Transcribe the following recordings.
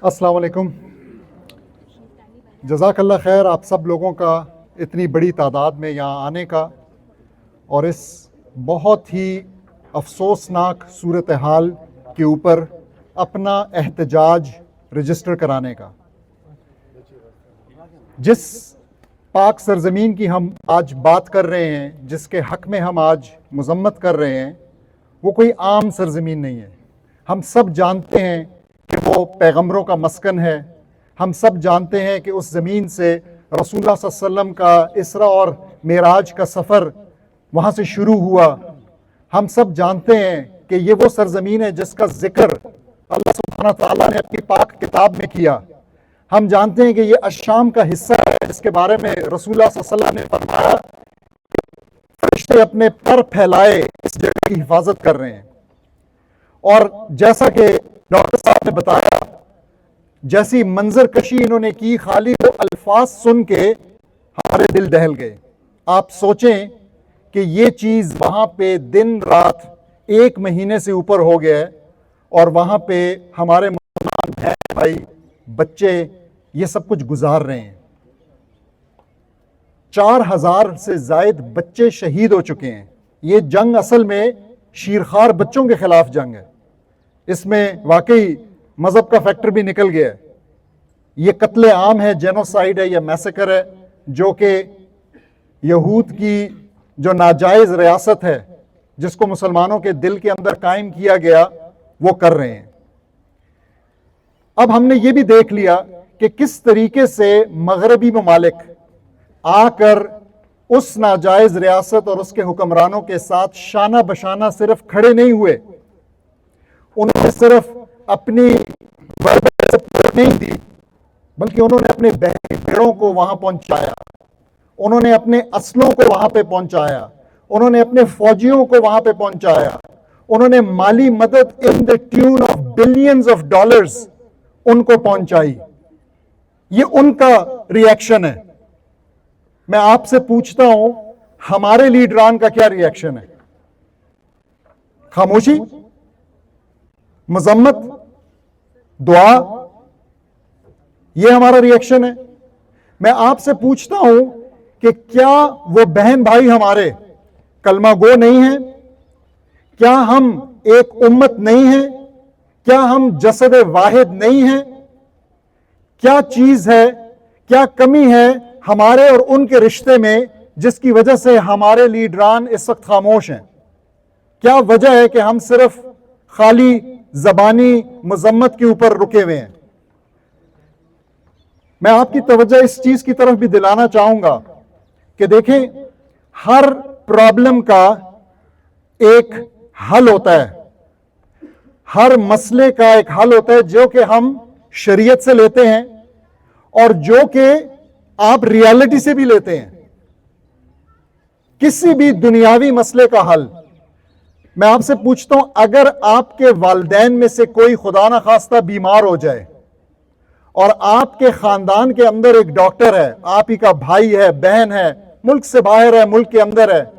अस्सलाम वालेकुम। जज़ाकल्लाह खैर आप सब लोगों का इतनी बड़ी तादाद में यहाँ आने का और इस बहुत ही अफसोसनाक सूरत हाल के ऊपर अपना एहतजाज रजिस्टर कराने का। जिस पाक सरज़मीन की हम आज बात कर रहे हैं, जिसके हक़ में हम आज मज़म्मत कर रहे हैं, वो कोई आम सरज़मीन नहीं है। हम सब जानते हैं कि वो पैगम्बरों का मस्कन है। हम सब जानते हैं कि उस ज़मीन से रसूलुल्लाह सल्लल्लाहु अलैहि वसल्लम का इसरा और मेराज का सफ़र वहाँ से शुरू हुआ। हम सब जानते हैं कि ये वो सरज़मीन है जिसका ज़िक्र अल्लाह सुब्हानहू व तआला ने अपनी पाक किताब में किया। हम जानते हैं कि ये अश्शाम का हिस्सा है जिसके बारे में रसूलुल्लाह सल्लल्लाहु अलैहि वसल्लम ने फरमाया फरिश्ते अपने पर फैलाए इस जगह की हिफाजत कर रहे हैं। और जैसा कि डॉक्टर साहब ने बताया, जैसी मंजर कशी इन्होंने की, खाली वो अल्फाज सुन के हमारे दिल दहल गए। आप सोचें कि ये चीज़ वहाँ पे दिन रात 1 महीने से ऊपर हो गया है और वहाँ पे हमारे मुसलमान बहन भाई बच्चे ये सब कुछ गुजार रहे हैं। 4000 से ज़ायद बच्चे शहीद हो चुके हैं। ये जंग असल में शीरखार बच्चों के खिलाफ जंग है। इसमें वाकई मज़हब का फैक्टर भी निकल गया है। ये कत्ले आम है, जेनोसाइड है या मैसेकर है, जो कि यहूद की जो नाजायज़ रियासत है जिसको मुसलमानों के दिल के अंदर कायम किया गया, वो कर रहे हैं। अब हमने ये भी देख लिया कि किस तरीके से मगरबी ममालिक आकर उस नाजायज़ रियासत और उसके हुक्मरानों के साथ शाना बशाना सिर्फ खड़े नहीं हुए, उन्होंने सिर्फ अपनी सपोर्ट नहीं दी, बल्कि उन्होंने अपने भेड़ों को वहां पहुंचाया, उन्होंने अपने असलों को वहां पे पहुंचाया, उन्होंने अपने फौजियों को वहां पे पहुंचाया, उन्होंने माली मदद in the tune of billions of dollars उनको पहुंचाई। ये उनका रिएक्शन है। मैं आपसे पूछता हूं, हमारे लीडरान का क्या रिएक्शन है? खामोशी, मजम्मत, दुआ, ये हमारा रिएक्शन है। मैं आपसे पूछता हूं कि क्या वो बहन भाई हमारे कलमा गो नहीं हैं? क्या हम एक उम्मत नहीं हैं? क्या हम जसद वाहिद नहीं हैं? क्या चीज है, क्या कमी है हमारे और उनके रिश्ते में जिसकी वजह से हमारे लीडरान इस वक्त खामोश हैं? क्या वजह है कि हम सिर्फ खाली ज़बानी मजम्मत के ऊपर रुके हुए हैं? मैं आपकी तवज्जो इस चीज की तरफ भी दिलाना चाहूंगा कि देखें, हर प्रॉब्लम का एक हल होता है, हर मसले का एक हल होता है जो कि हम शरीयत से लेते हैं और जो कि आप रियलिटी से भी लेते हैं। किसी भी दुनियावी मसले का हल, मैं आपसे पूछता हूं, अगर आपके वालिदैन में से कोई खुदा ना खास्ता बीमार हो जाए और आपके खानदान के अंदर एक डॉक्टर है, आप ही का भाई है, बहन है, मुल्क से बाहर है, मुल्क के अंदर है,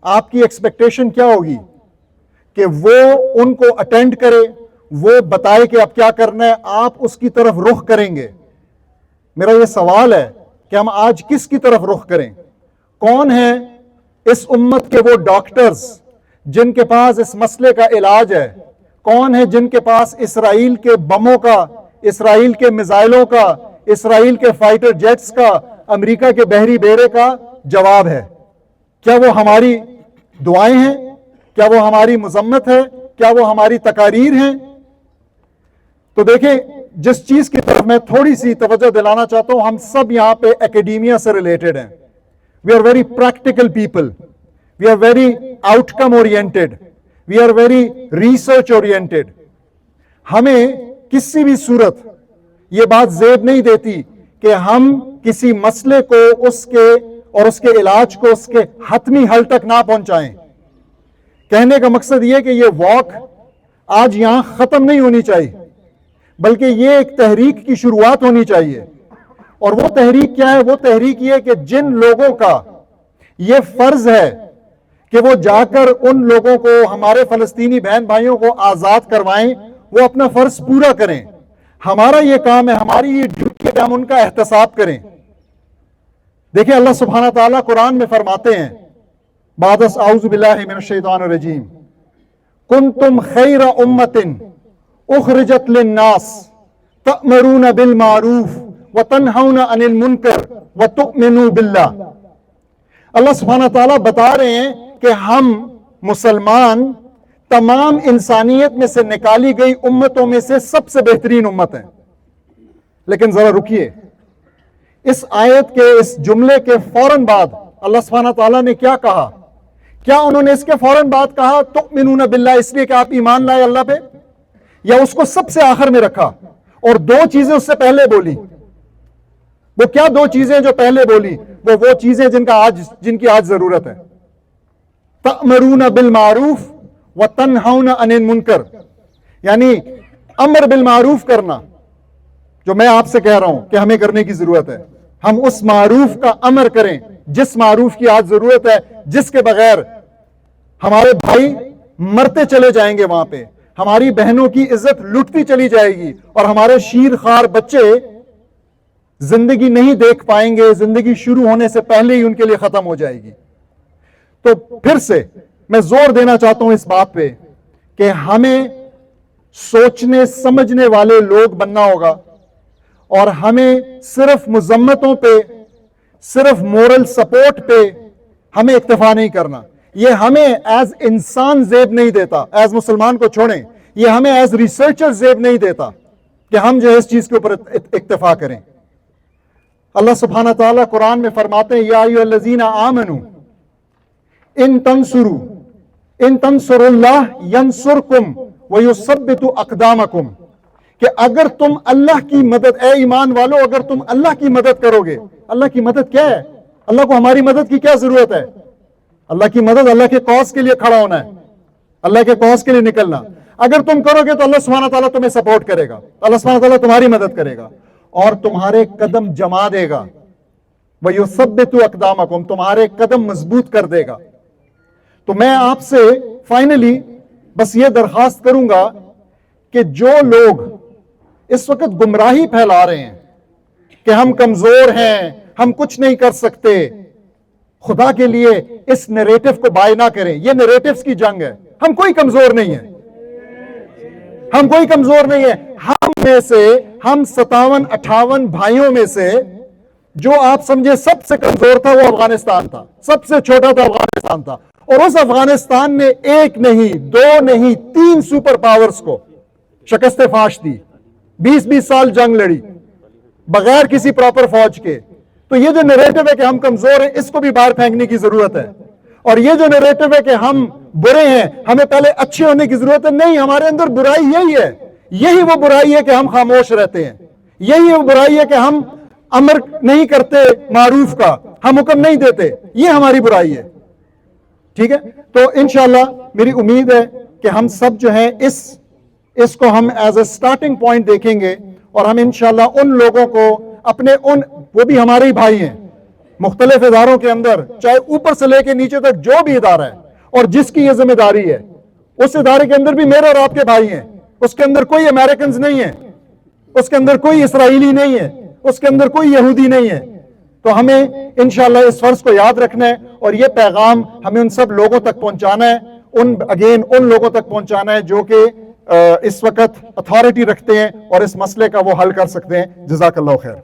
आपकी एक्सपेक्टेशन क्या होगी? कि वो उनको अटेंड करे, वो बताए कि अब क्या करना है, आप उसकी तरफ रुख करेंगे। मेरा ये सवाल है कि हम आज किसकी तरफ रुख करें? कौन है इस उम्मत के वो डॉक्टर्स जिनके पास इस मसले का इलाज है? कौन है जिनके पास इसराइल के बमों का, इसराइल के मिसाइलों का, इसराइल के फाइटर जेट्स का, अमेरिका के बहरी बेड़े का जवाब है? क्या वो हमारी दुआएं हैं? क्या वो हमारी मजम्मत है? क्या वो हमारी तकारीर हैं? तो देखें, जिस चीज की तरफ मैं थोड़ी सी तवज्जो दिलाना चाहता हूं, हम सब यहां पे एकेडेमिया से रिलेटेड हैं। We are very practical people, we are very outcome oriented, we are very research oriented. हमें किसी भी सूरत ये बात जेब नहीं देती कि हम किसी मसले को उसके और उसके इलाज को उसके हतमी हल तक ना पहुंचाएं। कहने का मकसद यह कि ये वॉक आज यहां खत्म नहीं होनी चाहिए, बल्कि ये एक तहरीक की शुरुआत होनी चाहिए। और वो तहरीक क्या है? वो तहरीक ये कि जिन लोगों का ये फर्ज है कि वो जाकर उन लोगों को, हमारे फलस्तीनी बहन भाइयों को आजाद करवाएं, वो अपना फर्ज पूरा करें। ہمارا یہ کام ہے, ہماری یہ ڈیوٹی ہے کہ ہم ان کا احتساب کریں. دیکھیں اللہ سبحانہ تعالیٰ قرآن میں فرماتے ہیں بعد اعوذ باللہ من الشیطان الرجیم کنتم خیر امت اخرجت للناس تأمرون بالمعروف وتنہون عن المنکر وتؤمنون باللہ. اللہ سبحانہ تعالیٰ بتا رہے ہیں کہ ہم مسلمان تمام انسانیت میں سے نکالی گئی امتوں میں سے سب سے بہترین امت ہیں. لیکن ذرا رکیے, اس آیت کے اس جملے کے فوراً بعد اللہ سبحانہ تعالیٰ نے کیا کہا؟ کیا انہوں نے اس کے فوراً بعد کہا تؤمنون باللہ اس لیے کہ آپ ایمان لائے اللہ پہ, یا اس کو سب سے آخر میں رکھا اور دو چیزیں اس سے پہلے بولی؟ وہ کیا دو چیزیں جو پہلے بولی؟ وہ چیزیں جن کی آج ضرورت ہے. تأمرون بالمعروف وتنہون عن المنکر, یعنی امر بالمعروف کرنا, جو میں آپ سے کہہ رہا ہوں کہ ہمیں کرنے کی ضرورت ہے. ہم اس معروف کا امر کریں جس معروف کی آج ضرورت ہے, جس کے بغیر ہمارے بھائی مرتے چلے جائیں گے وہاں پہ, ہماری بہنوں کی عزت لٹتی چلی جائے گی, اور ہمارے شیر خوار بچے زندگی نہیں دیکھ پائیں گے, زندگی شروع ہونے سے پہلے ہی ان کے لیے ختم ہو جائے گی. تو پھر سے میں زور دینا چاہتا ہوں اس بات پہ کہ ہمیں سوچنے سمجھنے والے لوگ بننا ہوگا, اور ہمیں صرف مذمتوں پہ, صرف مورل سپورٹ پہ ہمیں اکتفا نہیں کرنا. یہ ہمیں ایز انسان زیب نہیں دیتا, ایز مسلمان کو چھوڑیں, یہ ہمیں ایز ریسرچر زیب نہیں دیتا کہ ہم جو ہے اس چیز کے اوپر اکتفا کریں. اللہ سبحانہ تعالیٰ قرآن میں فرماتے ہیں یا ایھا الذین آمنوا ان تنصروا اللہ ینصرکم ویثبت اقدامکم, کہ اگر تم اللہ کی مدد, اے ایمان والو اگر تم اللہ کی مدد کرو گے. اللہ کی مدد کیا ہے؟ اللہ کو ہماری مدد کی کیا ضرورت ہے؟ اللہ کی مدد اللہ کے کاز کے لیے کھڑا ہونا ہے, اللہ کے کاز کے لیے نکلنا. اگر تم کرو گے تو اللہ سبحانہ تعالیٰ تمہیں سپورٹ کرے گا, اللہ سبحانہ تعالیٰ تمہاری مدد کرے گا اور تمہارے قدم جما دے گا. وَيُثَبِّتُ أَقْدَامَكُمْ, تمہارے قدم مضبوط کر دے گا. تو میں آپ سے فائنلی بس یہ درخواست کروں گا کہ جو لوگ اس وقت گمراہی پھیلا رہے ہیں کہ ہم کمزور ہیں, ہم کچھ نہیں کر سکتے, خدا کے لیے اس نیریٹو کو بائے نہ کریں. یہ نیریٹوز کی جنگ ہے. ہم کوئی کمزور نہیں ہے, ہم کوئی کمزور نہیں ہے. ہم میں سے, ہم 57-58 بھائیوں میں سے جو آپ سمجھے سب سے کمزور تھا وہ افغانستان تھا, سب سے چھوٹا تھا افغانستان تھا. اور اس افغانستان نے ایک نہیں, دو نہیں, 3 سپر پاورز کو شکست فاش دی, 20 سال جنگ لڑی بغیر کسی پراپر فوج کے. تو یہ جو نیریٹو ہے کہ ہم کمزور ہیں, اس کو بھی باہر پھینکنے کی ضرورت ہے. اور یہ جو نیریٹو ہے کہ ہم برے ہیں, ہمیں پہلے اچھے ہونے کی ضرورت ہے, نہیں, ہمارے اندر برائی یہی ہے. یہی وہ برائی ہے کہ ہم خاموش رہتے ہیں, یہی وہ برائی ہے کہ ہم امر نہیں کرتے معروف کا, ہم حکم نہیں دیتے, یہ ہماری برائی ہے. ٹھیک ہے, تو انشاءاللہ میری امید ہے کہ ہم سب جو ہیں اس کو ہم ایز اے سٹارٹنگ پوائنٹ دیکھیں گے, اور ہم انشاءاللہ ان لوگوں کو اپنے وہ بھی ہمارے ہی بھائی ہیں مختلف اداروں کے اندر, چاہے اوپر سے لے کے نیچے تک جو بھی ادارہ ہے اور جس کی یہ ذمہ داری ہے, اس ادارے کے اندر بھی میرے اور آپ کے بھائی ہیں. اس کے اندر کوئی امریکنز نہیں ہے, اس کے اندر کوئی اسرائیلی نہیں ہے, اس کے اندر کوئی یہودی نہیں ہے. تو ہمیں انشاءاللہ اس فرض کو یاد رکھنا ہے, اور یہ پیغام ہمیں ان سب لوگوں تک پہنچانا ہے, ان لوگوں تک پہنچانا ہے جو کہ اس وقت اتھارٹی رکھتے ہیں اور اس مسئلے کا وہ حل کر سکتے ہیں. جزاک اللہ خیر.